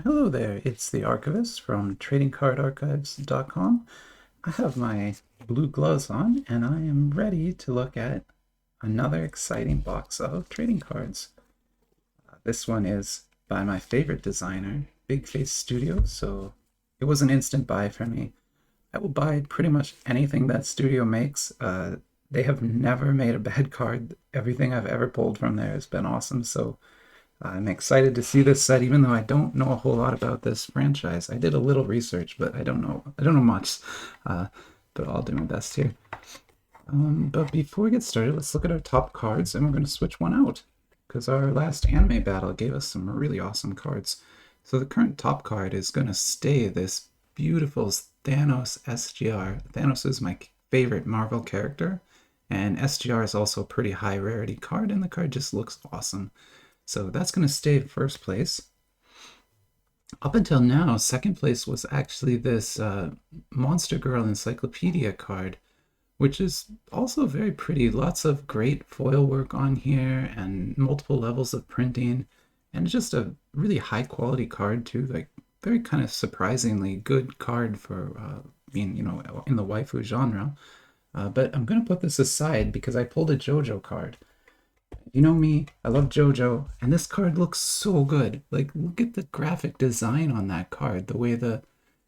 Hello there, it's the Archivist from TradingCardArchives.com. I have my blue gloves on and I am ready to look at another exciting box of trading cards. This one is by my favorite designer, Big Face Studio, so it was an instant buy for me. I will buy pretty much anything that studio makes. They have never made a bad card. Everything I've ever pulled from there has been awesome, so I'm excited to see this set, even though I don't know a whole lot about this franchise. I did a little research, but I don't know much. Uh, but I'll do my best here. But before we get started, let's look at our top cards, and we're going to switch one out because our last anime battle gave us some really awesome cards. So the current top card is going to stay this beautiful Thanos SGR. Thanos is my favorite Marvel character, and SGR is also a pretty high rarity card, and the card just looks awesome. So that's going to stay first place. Up until now, second place was actually this Monster Girl Encyclopedia card, which is also very pretty. Lots of great foil work on here and multiple levels of printing, and just a really high quality card too. Like very kind of surprisingly good card for being, in the waifu genre. But I'm going to put this aside because I pulled a JoJo card. You know me, I love JoJo, and this card looks so good. Like, look at the graphic design on that card, the way the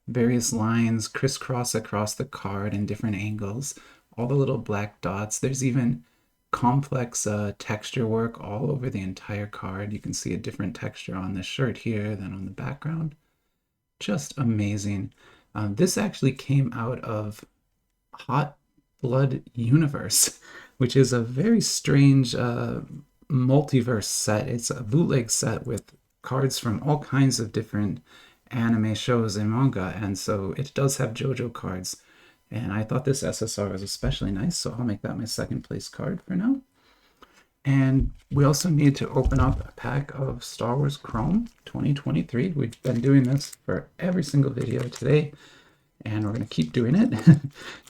various lines crisscross across the card in different angles, all the little black dots. There's even complex texture work all over the entire card. You can see a different texture on the shirt here than on the background. Just amazing. This actually came out of Hot Blood Universe, which is a very strange multiverse set. It's a bootleg set with cards from all kinds of different anime shows and manga, and so it does have JoJo cards. And I thought this SSR was especially nice, so I'll make that my second place card for now. And we also need to open up a pack of Star Wars Chrome 2023. We've been doing this for every single video today, and we're going to keep doing it.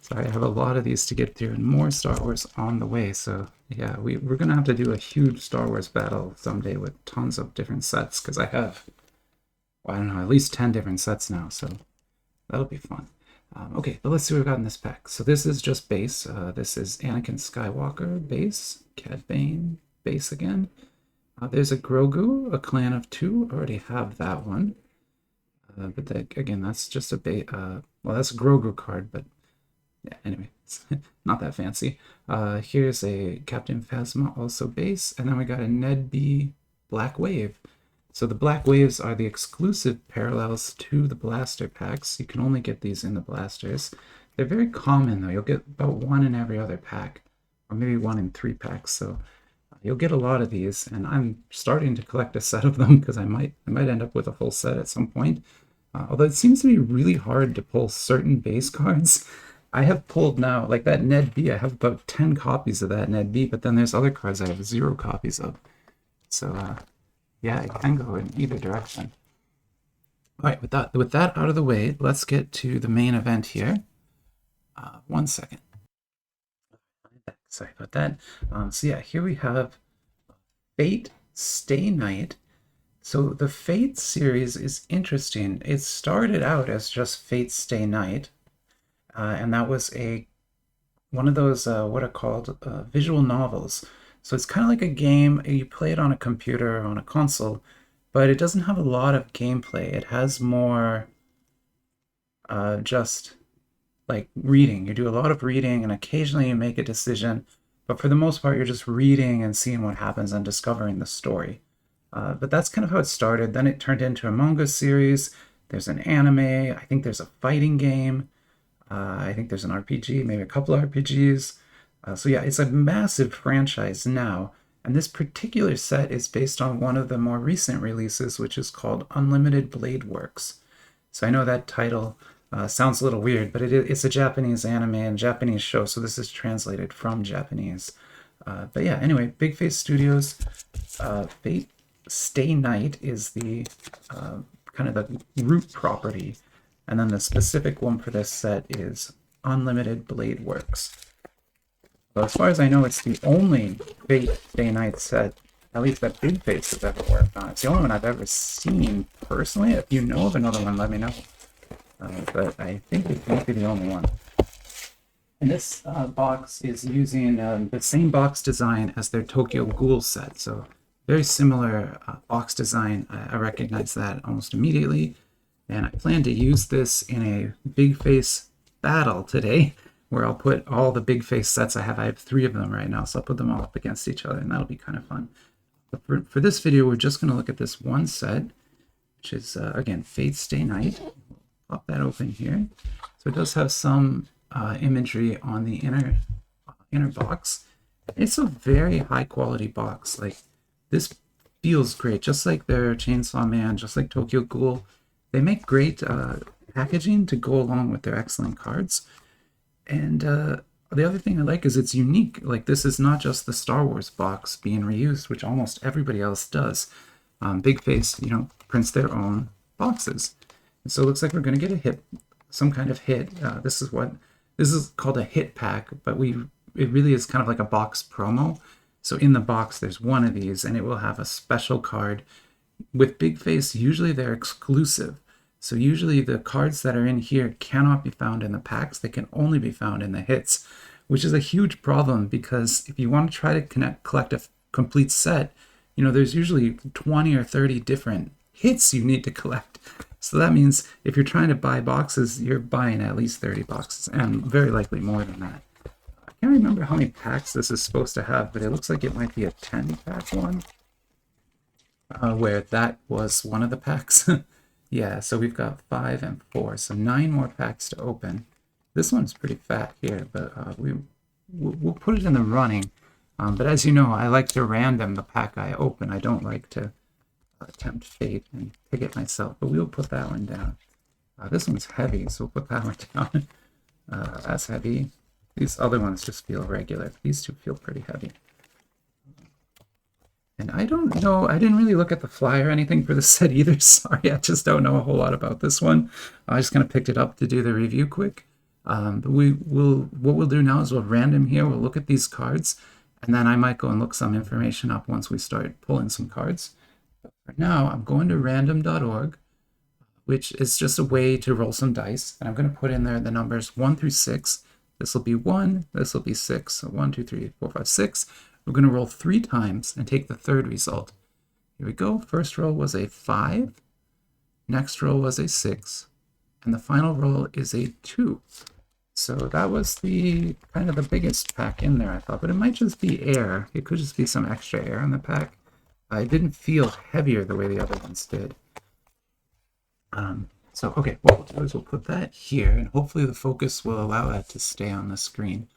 Sorry, I have a lot of these to get through and more Star Wars on the way. So yeah, we're going to have to do a huge Star Wars battle someday with tons of different sets because I have, well, I don't know, at least 10 different sets now. So that'll be fun. Okay, but let's see what we've got in this pack. So this is just base. This is Anakin Skywalker base, Cad Bane base again. There's a Grogu, a clan of 2. Already have that one. But again, that's just a well, that's a Grogu card, but yeah, anyway, it's not that fancy. Here's a Captain Phasma, also base, and then we got a Ned B Black Wave. So the Black Waves are the exclusive parallels to the blaster packs. You can only get these in the blasters. They're very common though. You'll get about 1 in every other pack, or maybe 1 in 3 packs. So you'll get a lot of these, and I'm starting to collect a set of them because I might end up with a full set at some point. Although it seems to be really hard to pull certain base cards. I have pulled now, like that Ned B, I have about 10 copies of that Ned B, but then there's other cards I have 0 copies of. So, yeah, it can go in either direction. All right, with that out of the way, let's get to the main event here. 1 second. Sorry about that. So yeah, here we have Fate Stay Night. So the Fate series is interesting. It started out as just Fate Stay Night, and that was one of those what are called visual novels. So it's kind of like a game. You play it on a computer or on a console, but it doesn't have a lot of gameplay. It has more just like reading. You do a lot of reading, and occasionally you make a decision, but for the most part, you're just reading and seeing what happens and discovering the story. But that's kind of how it started. Then it turned into a manga series. There's an anime. I think there's a fighting game. I think there's an RPG, maybe a couple of RPGs. So yeah, it's a massive franchise now. And this particular set is based on one of the more recent releases, which is called Unlimited Blade Works. So I know that title sounds a little weird, but it's a Japanese anime and Japanese show, so this is translated from Japanese. But yeah, anyway, Big Face Studios, Fate Stay Night is the kind of the root property, and then the specific one for this set is Unlimited Blade Works. So as far as I know, it's the only Fate Stay Night set at least that Big Face has ever worked on. It's the only one I've ever seen personally. If you know of another one, let me know. But I think it might be the only one. And this box is using the same box design as their Tokyo Ghoul set. So very similar box design. I recognize that almost immediately. And I plan to use this in a Big Face battle today, where I'll put all the Big Face sets I have. I have 3 of them right now, so I'll put them all up against each other, and that'll be kind of fun. But for this video, we're just going to look at this one set, which is, again, Fate Stay Night. Pop that open here. So it does have some imagery on the inner box. It's a very high quality box. Like, this feels great, just like their Chainsaw Man, just like Tokyo Ghoul. They make great packaging to go along with their excellent cards. And the other thing I like is it's unique. Like, this is not just the Star Wars box being reused, which almost everybody else does. Big Face, prints their own boxes. And so it looks like we're going to get a hit, some kind of hit. This is called a hit pack, but it really is kind of like a box promo. So in the box, there's one of these, and it will have a special card. With Big Face, usually they're exclusive. So usually the cards that are in here cannot be found in the packs. They can only be found in the hits, which is a huge problem, because if you want to try to collect a complete set, there's usually 20 or 30 different hits you need to collect. So that means if you're trying to buy boxes, you're buying at least 30 boxes, and very likely more than that. I can't remember how many packs this is supposed to have, but it looks like it might be a 10-pack one, where that was one of the packs. Yeah, so we've got 5 and 4, so 9 more packs to open. This one's pretty fat here, but we'll put it in the running. But as you know, I like to random the pack I open. I don't like to tempt fate and pick it myself, but we'll put that one down. This one's heavy, so we'll put that one down. That's heavy. These other ones just feel regular. These two feel pretty heavy. And I don't know, I didn't really look at the flyer or anything for the set either. Sorry, I just don't know a whole lot about this one. I just kind of picked it up to do the review quick. But what we'll do now is we'll random here. We'll look at these cards, and then I might go and look some information up once we start pulling some cards. But for now, I'm going to random.org, which is just a way to roll some dice. And I'm going to put in there the numbers 1 through 6. This will be 1, this will be 6. So 1, 2, 3, 4, 5, 6. We're going to roll 3 times and take the third result. Here we go. First roll was a 5. Next roll was a 6. And the final roll is a 2. So that was the kind of the biggest pack in there, I thought. But it might just be air. It could just be some extra air in the pack. It didn't feel heavier the way the other ones did. So, okay, what we'll do is we'll put that here, and hopefully the focus will allow that to stay on the screen.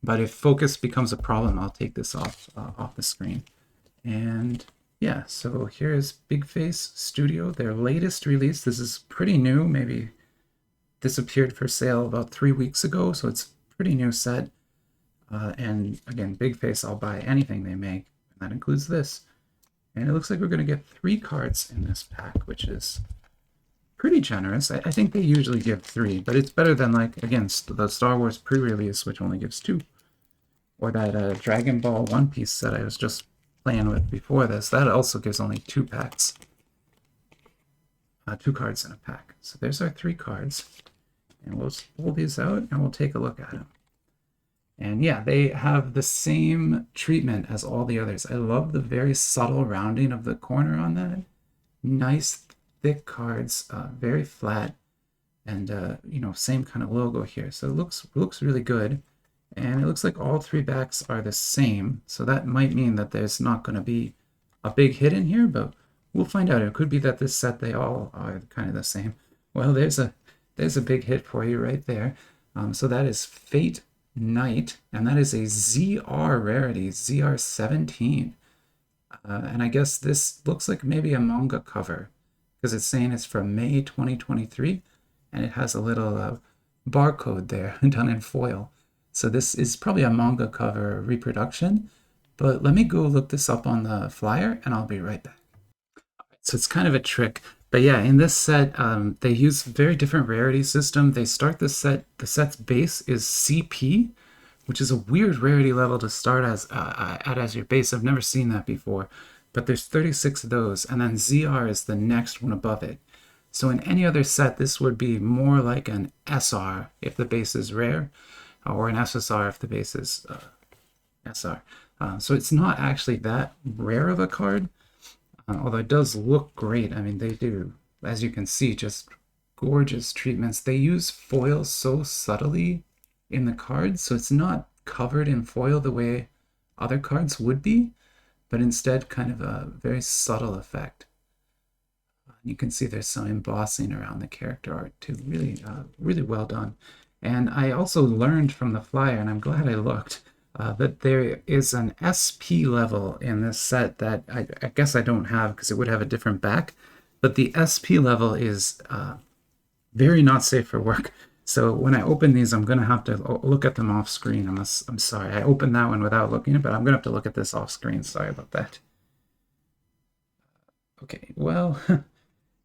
But if focus becomes a problem, I'll take this off the screen. And yeah, so here's Big Face Studio, their latest release. This is pretty new. Maybe this appeared for sale about 3 weeks ago, so it's a pretty new set. And again, Big Face, I'll buy anything they make, and that includes this. And it looks like we're going to get 3 cards in this pack, which is pretty generous. I think they usually give 3, but it's better than, like, again, the Star Wars pre-release, which only gives 2. Or that Dragon Ball One Piece set I was just playing with before this. That also gives only 2 packs. 2 cards in a pack. So there's our 3 cards. And we'll just pull these out and we'll take a look at them. And yeah, they have the same treatment as all the others. I love the very subtle rounding of the corner on that. Nice thick cards, very flat, and same kind of logo here. So it looks really good. And it looks like all 3 backs are the same, so that might mean that there's not going to be a big hit in here, but we'll find out. It could be that this set, they all are kind of the same. Well, there's a big hit for you right there. So that is Fate Night, and that is a ZR rarity, ZR17. And I guess this looks like maybe a manga cover, because it's saying it's from May 2023, and it has a little barcode there done in foil. So this is probably a manga cover reproduction, but let me go look this up on the flyer and I'll be right back. So it's kind of a trick, but yeah, in this set, they use a very different rarity system. They start the set's base is CP, which is a weird rarity level to start as your base. I've never seen that before. but there's 36 of those, and then ZR is the next one above it. So in any other set, this would be more like an SR if the base is rare, or an SSR if the base is SR. So it's not actually that rare of a card, although it does look great. I mean, they do, as you can see, just gorgeous treatments. They use foil so subtly in the cards, so it's not covered in foil the way other cards would be, but instead kind of a very subtle effect. You can see there's some embossing around the character art too. Really, really well done. And I also learned from the flyer, and I'm glad I looked, that there is an SP level in this set that I guess I don't have because it would have a different back. But the SP level is very not safe for work. So when I open these, I'm going to have to look at them off screen. I'm sorry. I opened that one without looking, but I'm going to have to look at this off screen. Sorry about that. Okay, well,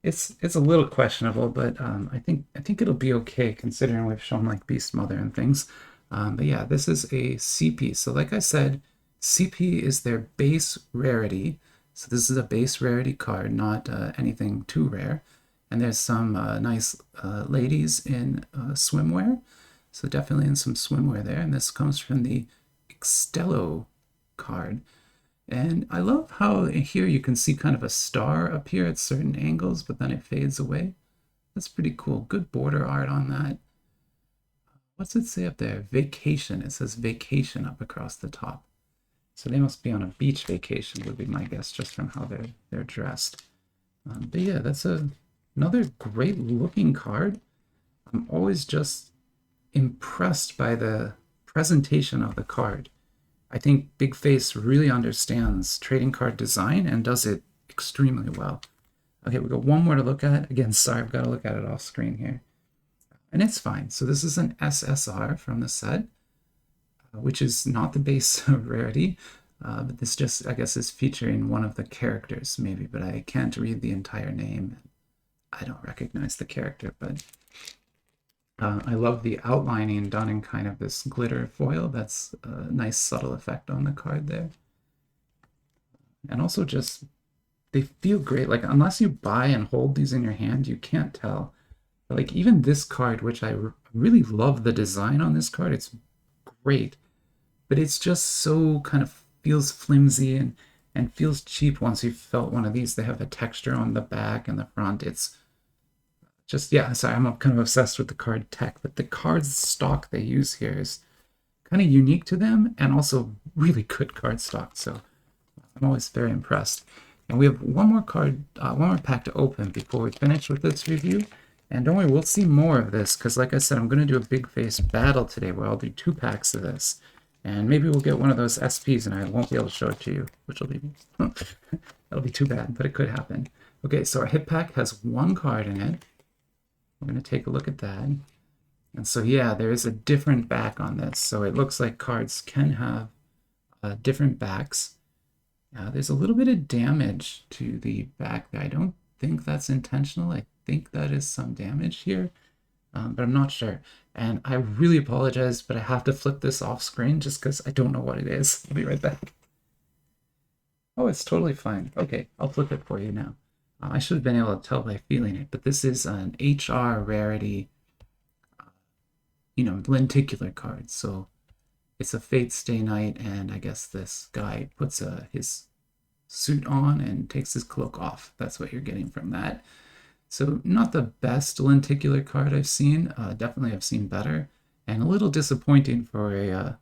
it's a little questionable, but I think it'll be okay considering we've shown like Beast Mother and things. But yeah, this is a CP. So like I said, CP is their base rarity. So this is a base rarity card, not anything too rare. And there's some nice ladies in swimwear. So definitely in some swimwear there. And this comes from the Extello card. And I love how here you can see kind of a star appear at certain angles, but then it fades away. That's pretty cool. Good border art on that. What's it say up there? Vacation. It says vacation up across the top. So they must be on a beach vacation would be my guess just from how they're dressed. But yeah, that's another great looking card. I'm always just impressed by the presentation of the card. I think Big Face really understands trading card design and does it extremely well. Okay, we got one more to look at. Again, sorry, I've got to look at it off screen here. And it's fine. So this is an SSR from the set, which is not the base rarity, but this just, I guess, is featuring one of the characters maybe, but I can't read the entire name. I don't recognize the character, but I love the outlining done in kind of this glitter foil. That's a nice subtle effect on the card there. And also just, they feel great. Like, unless you buy and hold these in your hand, you can't tell. But like, even this card, which I really love the design on this card, it's great. But it's just so kind of feels flimsy and feels cheap once you've felt one of these. They have a texture on the back and the front. It's just, yeah, sorry, I'm kind of obsessed with the card tech, but the card stock they use here is kind of unique to them and also really good card stock. So I'm always very impressed. And we have one more card, one more pack to open before we finish with this review. And don't worry, we'll see more of this because, like I said, I'm going to do a Big Face battle today where I'll do 2 packs of this. And maybe we'll get one of those SPs and I won't be able to show it to you, which will be, that'll be too bad, but it could happen. Okay, so our hit pack has 1 card in it. We're going to take a look at that. And so, yeah, there is a different back on this. So it looks like cards can have different backs. There's a little bit of damage to the back. I don't think that's intentional. I think that is some damage here, but I'm not sure. And I really apologize, but I have to flip this off screen just because I don't know what it is. I'll be right back. Oh, it's totally fine. Okay, I'll flip it for you now. I should have been able to tell by feeling it, but this is an HR rarity, lenticular card. So it's a Fate Stay Night, and I guess this guy puts his suit on and takes his cloak off. That's what you're getting from that. So not the best lenticular card I've seen. Definitely I've seen better, and a little disappointing for a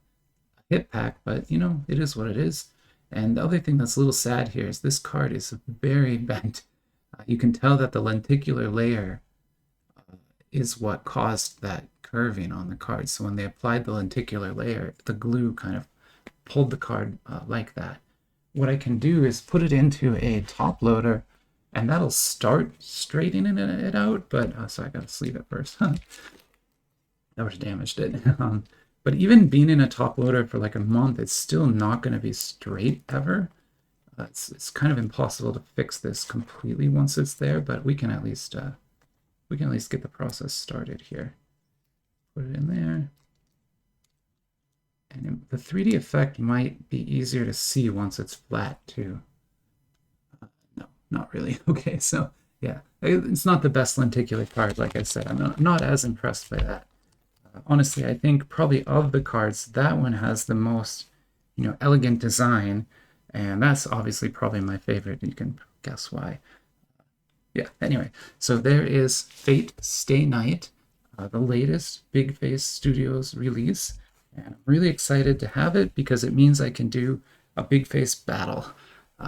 hit pack, but it is what it is. And the other thing that's a little sad here is this card is very bent. You can tell that the lenticular layer is what caused that curving on the card. So when they applied the lenticular layer, the glue kind of pulled the card like that. What I can do is put it into a top loader, and that'll start straightening it out. But so I gotta sleeve it first. That would have damaged it. But even being in a top loader for like a month, it's still not going to be straight ever. It's kind of impossible to fix this completely once it's there, but we can at least get the process started here. Put it in there. And the 3D effect might be easier to see once it's flat too. not really. Okay, so yeah, it's not the best lenticular card, like I said. I'm not as impressed by that. Honestly, I think probably of the cards, that one has the most, elegant design, and that's obviously probably my favorite. You can guess why. Yeah, anyway, so there is Fate Stay Night, the latest Big Face Studios release, and I'm really excited to have it because it means I can do a Big Face battle,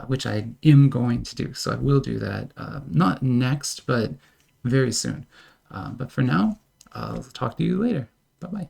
which I am going to do. So I will do that, not next, but very soon. But for now, I'll talk to you later. Bye-bye.